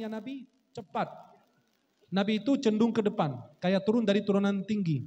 langkahnya Nabi cepat. Nabi itu cenderung ke depan, kayak turun dari turunan tinggi.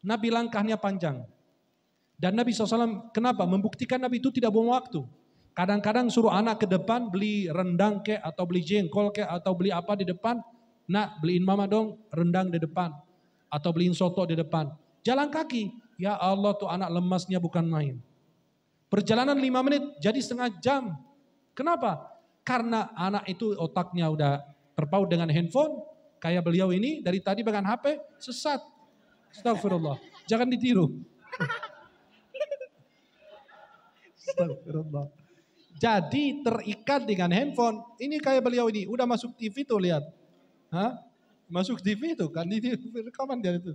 Nabi langkahnya panjang. Dan Nabi SAW kenapa? Membuktikan Nabi itu tidak buang waktu. Kadang-kadang suruh anak ke depan beli rendang kek atau beli jengkol kek atau beli apa di depan. Nak beliin mama dong rendang di depan. Atau beliin soto di depan. Jalan kaki. Ya Allah tuh anak lemasnya bukan main. Perjalanan 5 menit jadi setengah jam. Kenapa? Karena anak itu otaknya udah terpaut dengan handphone. Kayak beliau ini dari tadi pegang HP sesat. Astagfirullah. Jangan ditiru. Astagfirullah. Jadi terikat dengan handphone. Ini kayak beliau ini. Udah masuk TV tuh lihat. Hah? Masuk TV tuh kan. Ini rekaman dia itu.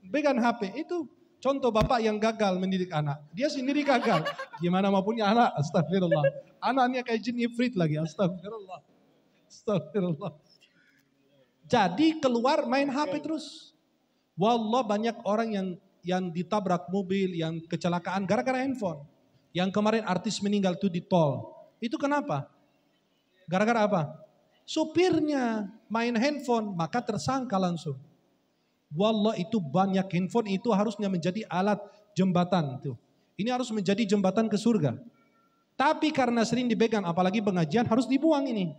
Pegang HP. Itu contoh bapak yang gagal mendidik anak. Dia sendiri gagal. Gimana mau punya anak? Astagfirullah. Anaknya kayak jin ifrit lagi. Astagfirullah. Astagfirullah. Jadi keluar main HP terus. Wallah banyak orang yang ditabrak mobil, yang kecelakaan gara-gara handphone. Yang kemarin artis meninggal itu di tol. Itu kenapa? Gara-gara apa? Supirnya main handphone, maka tersangka langsung. Wallah itu banyak handphone itu harusnya menjadi alat jembatan. Tuh. Ini harus menjadi jembatan ke surga. Tapi karena sering dipegang, apalagi pengajian harus dibuang ini.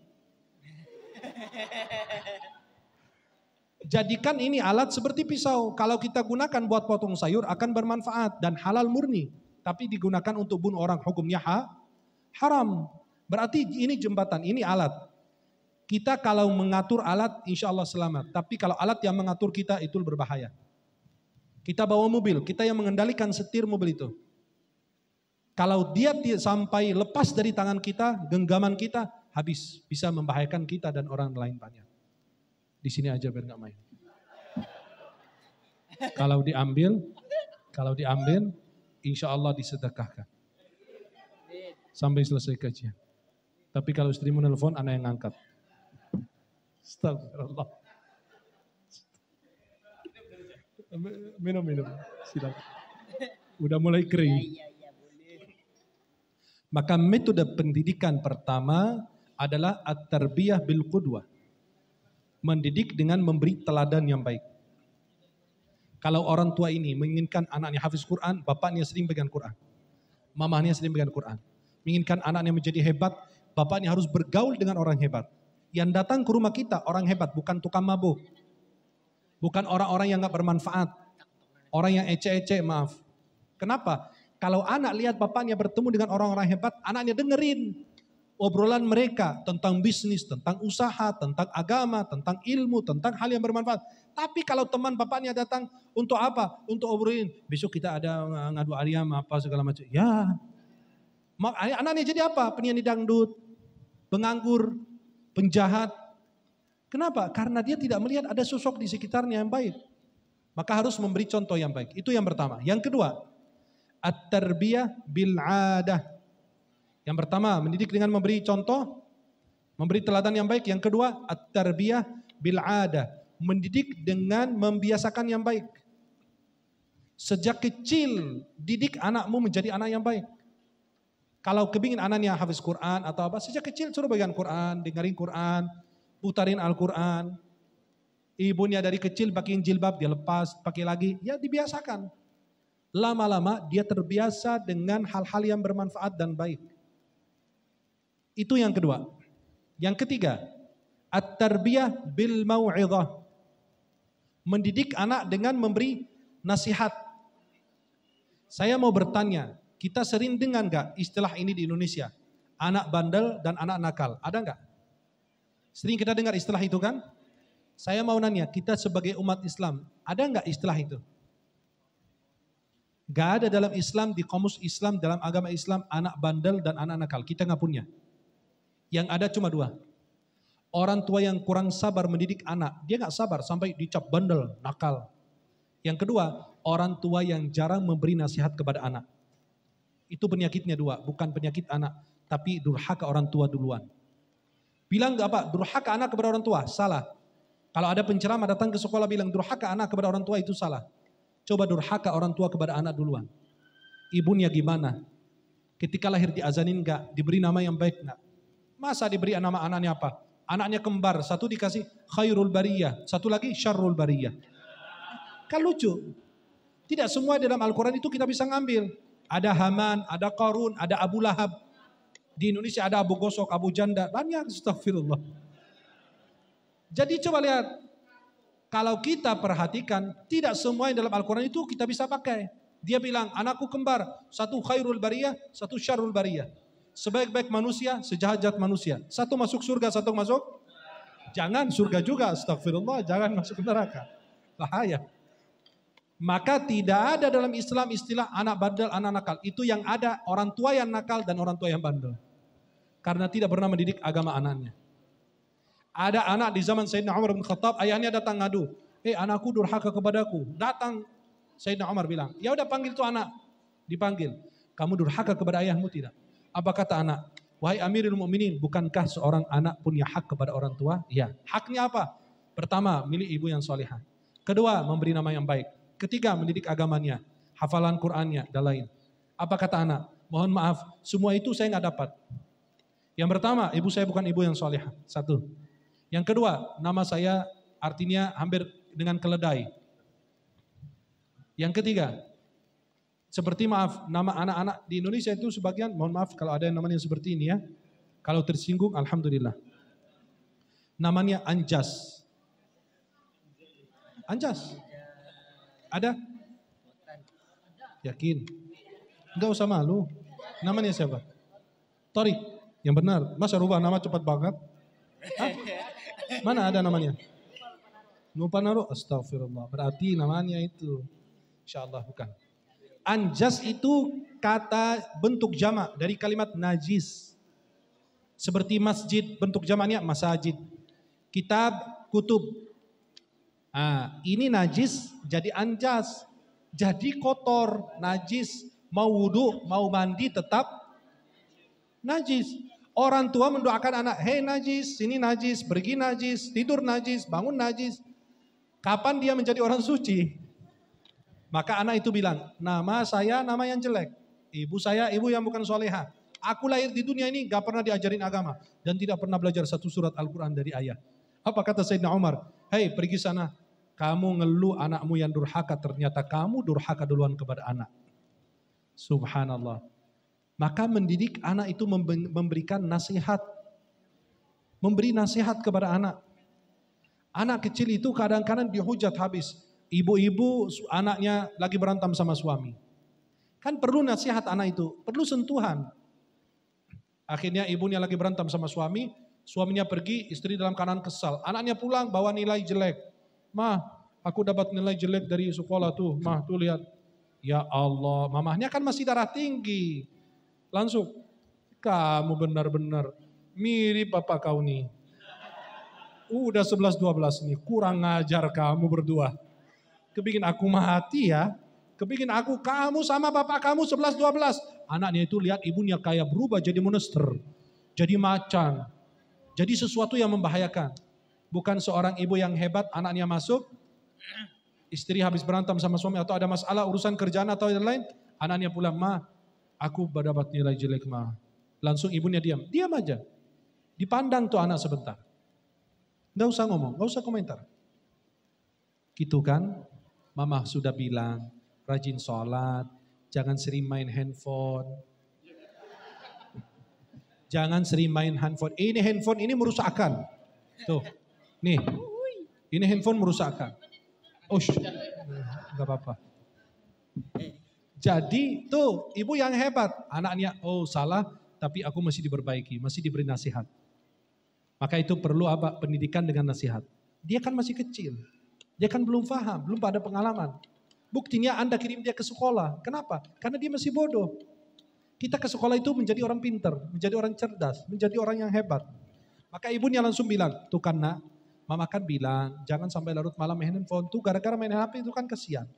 Jadikan ini alat seperti pisau. Kalau kita gunakan buat potong sayur akan bermanfaat dan halal murni. Tapi digunakan untuk bunuh orang hukumnya haram. Berarti ini jembatan, ini alat. Kita kalau mengatur alat insya Allah selamat. Tapi kalau alat yang mengatur kita itu berbahaya. Kita bawa mobil, kita yang mengendalikan setir mobil itu. Kalau dia sampai lepas dari tangan kita, genggaman kita, habis. Bisa membahayakan kita dan orang lain banyak. Di sini aja biar nggak main. Kalau diambil, insya Allah disedekahkan. Sampai selesai kajian. Tapi kalau istri menelpon, anak yang ngangkat. Astagfirullah. Minum. Silakan. Udah mulai kering. Maka metode pendidikan pertama adalah at-tarbiyah bil qudwah. Mendidik dengan memberi teladan yang baik. Kalau orang tua ini menginginkan anaknya hafiz Quran, bapaknya sering pegang Quran. Mamahnya sering pegang Quran. Menginginkan anaknya menjadi hebat, bapaknya harus bergaul dengan orang hebat. Yang datang ke rumah kita orang hebat, bukan tukang mabuk. Bukan orang-orang yang gak bermanfaat. Orang yang ece-ece, maaf. Kenapa? Kalau anak lihat bapaknya bertemu dengan orang-orang hebat, anaknya dengerin obrolan mereka tentang bisnis, tentang usaha, tentang agama, tentang ilmu, tentang hal yang bermanfaat. Tapi kalau teman bapaknya datang untuk apa? Untuk obrolin, besok kita ada ngadu ayam apa segala macam. Ya, anaknya jadi apa? Penyanyi dangdut, penganggur, penjahat. Kenapa? Karena dia tidak melihat ada sosok di sekitarnya yang baik. Maka harus memberi contoh yang baik. Itu yang pertama. Yang kedua, at-tarbiyah bil 'adah. Yang pertama, mendidik dengan memberi contoh, memberi teladan yang baik. Yang kedua, at-tarbiyah bil 'adah, mendidik dengan membiasakan yang baik. Sejak kecil, didik anakmu menjadi anak yang baik. Kalau kepingin anaknya hafiz Quran atau apa, sejak kecil suruh bagian Quran, dengerin Quran, putarin Al-Quran. Ibunya dari kecil pakai jilbab, dia lepas, pakai lagi, ya dibiasakan. Lama-lama dia terbiasa dengan hal-hal yang bermanfaat dan baik. Itu yang kedua. Yang ketiga, at-tarbiyah bil mau'izah. Mendidik anak dengan memberi nasihat. Saya mau bertanya, kita sering dengar enggak istilah ini di Indonesia? Anak bandel dan anak nakal, ada enggak? Sering kita dengar istilah itu kan? Saya mau nanya, kita sebagai umat Islam, ada enggak istilah itu? Gak ada dalam Islam, di kamus Islam, dalam agama Islam, anak bandel dan anak nakal. Kita enggak punya. Yang ada cuma dua. Orang tua yang kurang sabar mendidik anak, dia enggak sabar sampai dicap bandel, nakal. Yang kedua, orang tua yang jarang memberi nasihat kepada anak. Itu penyakitnya dua, bukan penyakit anak, tapi durhaka orang tua duluan. Bilang enggak apa, durhaka anak kepada orang tua, salah. Kalau ada penceramah datang ke sekolah bilang durhaka anak kepada orang tua, itu salah. Coba durhaka orang tua kepada anak duluan. Ibunya gimana? Ketika lahir diazanin enggak? Diberi nama yang baik enggak? Masa diberi nama anaknya apa? Anaknya kembar, satu dikasih khairul bariyah, satu lagi syarrul bariyah. Kan lucu. Tidak semua dalam Al-Quran itu kita bisa ngambil. Ada Haman, ada Qarun, ada Abu Lahab. Di Indonesia ada Abu Gosok, Abu Janda, banyak, astagfirullah. Jadi coba lihat, kalau kita perhatikan, tidak semua yang dalam Al-Quran itu kita bisa pakai. Dia bilang, anakku kembar, satu khairul bariyah, satu syarrul bariyah. Sebaik-baik manusia, sejahat-jahat manusia. Satu masuk surga, satu masuk. Jangan surga juga, astagfirullah, jangan masuk neraka. Bahaya. Maka tidak ada dalam Islam istilah anak bandel, anak nakal. Itu yang ada orang tua yang nakal dan orang tua yang bandel. Karena tidak pernah mendidik agama anaknya. Ada anak di zaman Sayyidina Umar bin Khattab, ayahnya datang ngadu. Anakku durhaka kepadaku. Datang Sayyidina Umar bilang, ya udah panggil tuh anak. Dipanggil. Kamu durhaka kepada ayahmu tidak? Apa kata anak? Wahai Amirul Mukminin, bukankah seorang anak punya hak kepada orang tua? Ya. Haknya apa? Pertama, milih ibu yang solehah. Kedua, memberi nama yang baik. Ketiga, mendidik agamanya, hafalan Qur'annya, dan lain. Apa kata anak? Mohon maaf, semua itu saya nggak dapat. Yang pertama, ibu saya bukan ibu yang solehah. Satu. Yang kedua, nama saya artinya hampir dengan keledai. Yang ketiga, seperti maaf, nama anak-anak di Indonesia itu sebagian, mohon maaf kalau ada yang namanya seperti ini ya. Kalau tersinggung, alhamdulillah. Namanya Anjas. Anjas. Ada? Yakin? Enggak usah malu. Namanya siapa? Torik. Yang benar. Masa rubah nama cepat banget? Hah? Mana ada namanya? Nupanaro. Astagfirullah. Berarti namanya itu. InsyaAllah bukan. Anjas itu kata bentuk jamak dari kalimat najis. Seperti masjid bentuk jamaknya masajid. Kitab, kutub. Ini najis jadi anjas. Jadi kotor, najis. Mau wudu, mau mandi tetap najis. Orang tua mendoakan anak, hei najis, sini najis, pergi najis, tidur najis, bangun najis. Kapan dia menjadi orang suci? Maka anak itu bilang, nama saya nama yang jelek. Ibu saya ibu yang bukan soleha. Aku lahir di dunia ini gak pernah diajarin agama. Dan tidak pernah belajar satu surat Al-Quran dari ayah. Apa kata Sayyidina Umar? Hei pergi sana. Kamu ngeluh anakmu yang durhaka, ternyata kamu durhaka duluan kepada anak. Subhanallah. Maka mendidik anak itu memberikan nasihat. Memberi nasihat kepada anak. Anak kecil itu kadang-kadang dihujat habis. Ibu-ibu anaknya lagi berantem sama suami. Kan perlu nasihat anak itu, perlu sentuhan. Akhirnya ibunya lagi berantem sama suami, suaminya pergi, istri dalam keadaan kesal. Anaknya pulang bawa nilai jelek. Mah, aku dapat nilai jelek dari sekolah tuh. Mah, tuh lihat. Ya Allah, mamahnya kan masih darah tinggi. Langsung, kamu benar-benar mirip bapak kau nih. Udah 11-12 nih, kurang ngajar kamu berdua. Kebikin aku mati ya. Kebikin aku, kamu sama bapak kamu 11-12. Anaknya itu lihat ibunya kayak berubah jadi monster. Jadi macan. Jadi sesuatu yang membahayakan. Bukan seorang ibu yang hebat, anaknya masuk, istri habis berantem sama suami atau ada masalah urusan kerjaan atau yang lain, anaknya pulang, ma, aku dapat nilai jelek ma. Langsung ibunya diam, diam aja. Dipandang tuh anak sebentar. Gak usah ngomong, gak usah komentar. Gitu kan, mama sudah bilang, rajin sholat, jangan sering main handphone. Jangan sering main handphone. Ini handphone ini merusakkan. Tuh. Nih, ini handphone merusakkan. Ush, gak apa-apa. Jadi tuh ibu yang hebat. Anaknya, oh salah tapi aku masih diperbaiki, masih diberi nasihat. Maka itu perlu apa? Pendidikan dengan nasihat. Dia kan masih kecil. Dia kan belum paham, belum ada pengalaman. Buktinya Anda kirim dia ke sekolah. Kenapa? Karena dia masih bodoh. Kita ke sekolah itu menjadi orang pintar, menjadi orang cerdas, menjadi orang yang hebat. Maka ibunya langsung bilang, tuh kan nak, mama kan bilang, jangan sampai larut malam main handphone. Tuh gara-gara main HP itu kan kesian.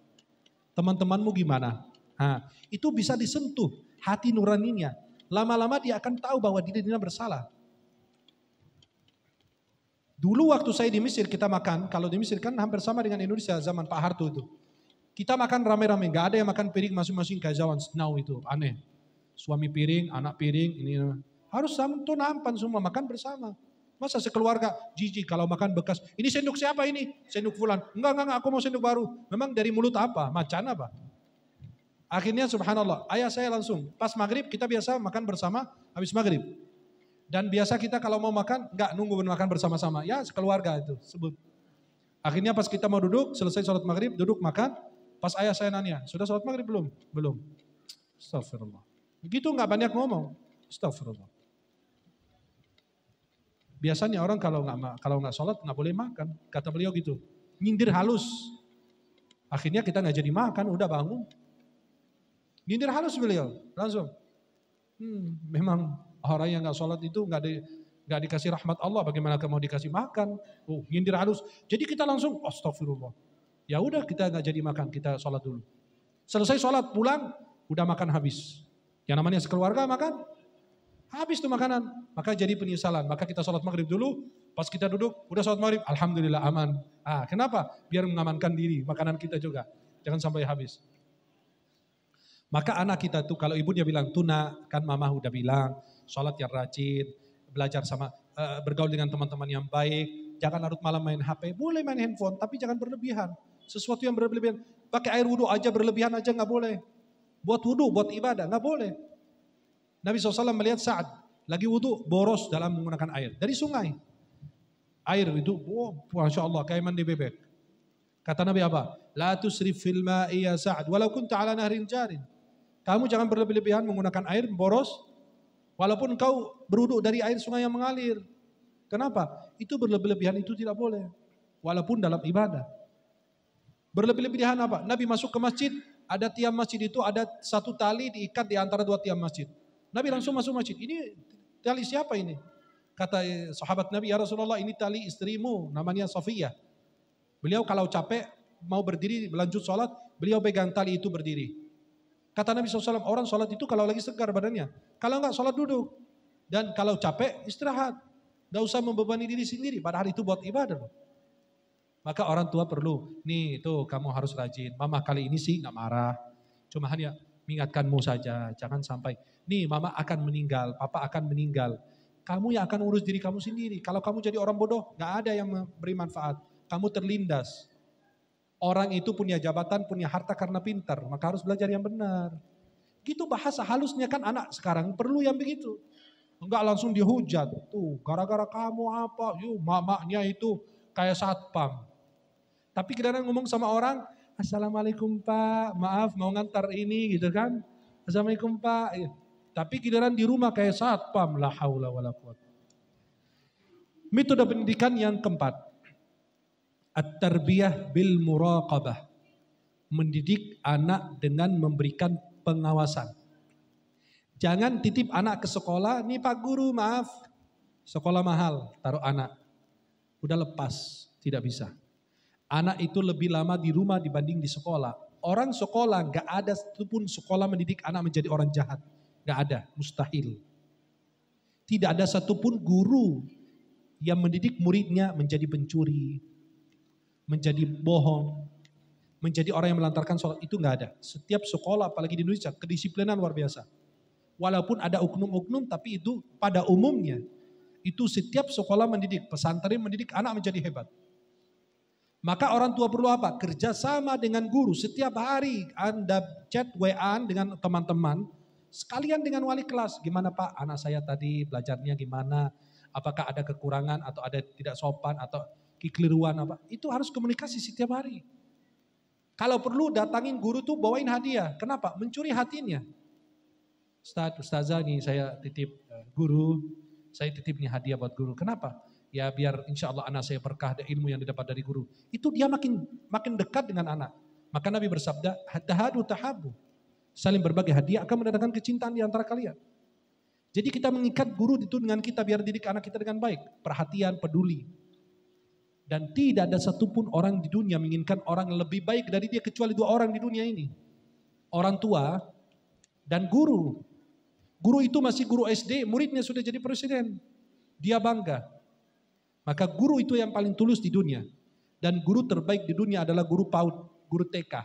Teman-temanmu gimana? Nah, itu bisa disentuh hati nuraninya. Lama-lama dia akan tahu bahwa dirinya bersalah. Dulu waktu saya di Mesir kita makan, kalau di Mesir kan hampir sama dengan Indonesia zaman Pak Harto itu. Kita makan rame-rame, gak ada yang makan piring masing-masing kayak zaman now itu, aneh. Suami piring, anak piring, ini harus tuh nampan semua makan bersama. Masa sekeluarga jijik kalau makan bekas. Ini sendok siapa ini? Sendok fulan. Enggak, aku mau sendok baru. Memang dari mulut apa? Macan apa? Akhirnya subhanallah, ayah saya langsung pas maghrib kita biasa makan bersama habis maghrib. Dan biasa kita kalau mau makan enggak nunggu makan bersama-sama. Ya sekeluarga itu sebut. Akhirnya pas kita mau duduk, selesai sholat maghrib, duduk makan. Pas ayah saya nanya, sudah sholat maghrib belum? Belum. Astagfirullah. Begitu enggak banyak ngomong. Astagfirullah. Biasanya orang kalau nggak sholat nggak boleh makan, kata beliau gitu, nyindir halus. Akhirnya kita nggak jadi makan, udah bangun. Nyindir halus beliau, langsung. Memang orang yang nggak sholat itu nggak dikasih rahmat Allah, bagaimana mau dikasih makan? Nyindir halus. Jadi kita langsung, astagfirullah. Ya udah kita nggak jadi makan, kita sholat dulu. Selesai sholat pulang, udah makan habis. Yang namanya sekeluarga makan. Habis tuh makanan, maka jadi penyesalan. Maka kita sholat maghrib dulu, pas kita duduk, udah sholat maghrib, alhamdulillah aman. Kenapa? Biar mengamankan diri, makanan kita juga. Jangan sampai habis. Maka anak kita tuh, kalau ibu dia bilang, Tuna, kan mama udah bilang, sholat yang rajin, belajar sama, bergaul dengan teman-teman yang baik, jangan larut malam main HP, boleh main handphone, tapi jangan berlebihan. Sesuatu yang berlebihan, pakai air wudhu aja berlebihan aja nggak boleh. Buat wudhu, buat ibadah, nggak boleh. Nabi SAW melihat Sa'ad lagi wudhu boros dalam menggunakan air dari sungai. Air itu, masya Allah kayak mandi bebek. Kata Nabi apa? La tusrif fil ma'i ya Sa'ad walau kunta ala nahrin jarin. Kamu jangan berlebihan menggunakan air boros walaupun kau berwudhu dari air sungai yang mengalir. Kenapa? Itu berlebihan itu tidak boleh. Walaupun dalam ibadah. Berlebihan apa? Nabi masuk ke masjid, ada tiang masjid itu ada satu tali diikat di antara dua tiang masjid. Nabi langsung masuk masjid. Ini tali siapa ini? Kata sahabat Nabi, ya Rasulullah ini tali istrimu, namanya Safiyah. Beliau kalau capek mau berdiri lanjut sholat, beliau pegang tali itu berdiri. Kata Nabi SAW, orang sholat itu kalau lagi segar badannya. Kalau enggak sholat duduk. Dan kalau capek istirahat. Enggak usah membebani diri sendiri, padahal itu buat ibadah loh. Maka orang tua perlu, nih tuh kamu harus rajin. Mama kali ini sih enggak marah. Cuma hanya mengingatkanmu saja, jangan sampai nih mama akan meninggal, papa akan meninggal. Kamu yang akan urus diri kamu sendiri. Kalau kamu jadi orang bodoh, gak ada yang memberi manfaat. Kamu terlindas. Orang itu punya jabatan, punya harta karena pintar, maka harus belajar yang benar. Gitu bahasa halusnya kan anak sekarang perlu yang begitu. Enggak langsung dihujat. Tuh, gara-gara kamu apa? Yuk, mamanya itu kayak satpam. Tapi kadang ngomong sama orang, Assalamualaikum Pak, maaf mau ngantar ini gitu kan. Assalamualaikum Pak. Tapi giliran di rumah kayak satpam, la haula wala quwwata. Metode pendidikan yang keempat. At-tarbiyah bil muraqabah. Mendidik anak dengan memberikan pengawasan. Jangan titip anak ke sekolah, nih Pak Guru maaf, sekolah mahal, taruh anak. Udah lepas, tidak bisa. Anak itu lebih lama di rumah dibanding di sekolah. Orang sekolah gak ada satupun sekolah mendidik anak menjadi orang jahat. Gak ada, mustahil. Tidak ada satupun guru yang mendidik muridnya menjadi pencuri, menjadi bohong, menjadi orang yang melantarkan sholat. Itu gak ada. Setiap sekolah apalagi di Indonesia kedisiplinan luar biasa. Walaupun ada oknum-oknum tapi itu pada umumnya. Itu setiap sekolah mendidik, pesantren mendidik anak menjadi hebat. Maka orang tua perlu apa? Kerjasama dengan guru. Setiap hari Anda chat WA dengan teman-teman. Sekalian dengan wali kelas. Gimana Pak anak saya tadi belajarnya gimana? Apakah ada kekurangan atau ada tidak sopan atau kekeliruan apa? Itu harus komunikasi setiap hari. Kalau perlu datangin guru tuh bawain hadiah. Kenapa? Mencuri hatinya. Ustazah nih saya titip guru. Saya titip nih hadiah buat guru. Kenapa? Ya biar insya Allah anak saya berkah dari ilmu yang didapat dari guru. Itu dia makin dekat dengan anak. Maka Nabi bersabda, tahadu tahabu. Saling berbagi hadiah akan mendatangkan kecintaan di antara kalian. Jadi kita mengikat guru itu dengan kita biar didik anak kita dengan baik. Perhatian, peduli. Dan tidak ada satupun orang di dunia menginginkan orang lebih baik dari dia kecuali dua orang di dunia ini. Orang tua dan guru. Guru itu masih guru SD, muridnya sudah jadi presiden. Dia bangga. Maka guru itu yang paling tulus di dunia. Dan guru terbaik di dunia adalah guru PAUD, guru TK.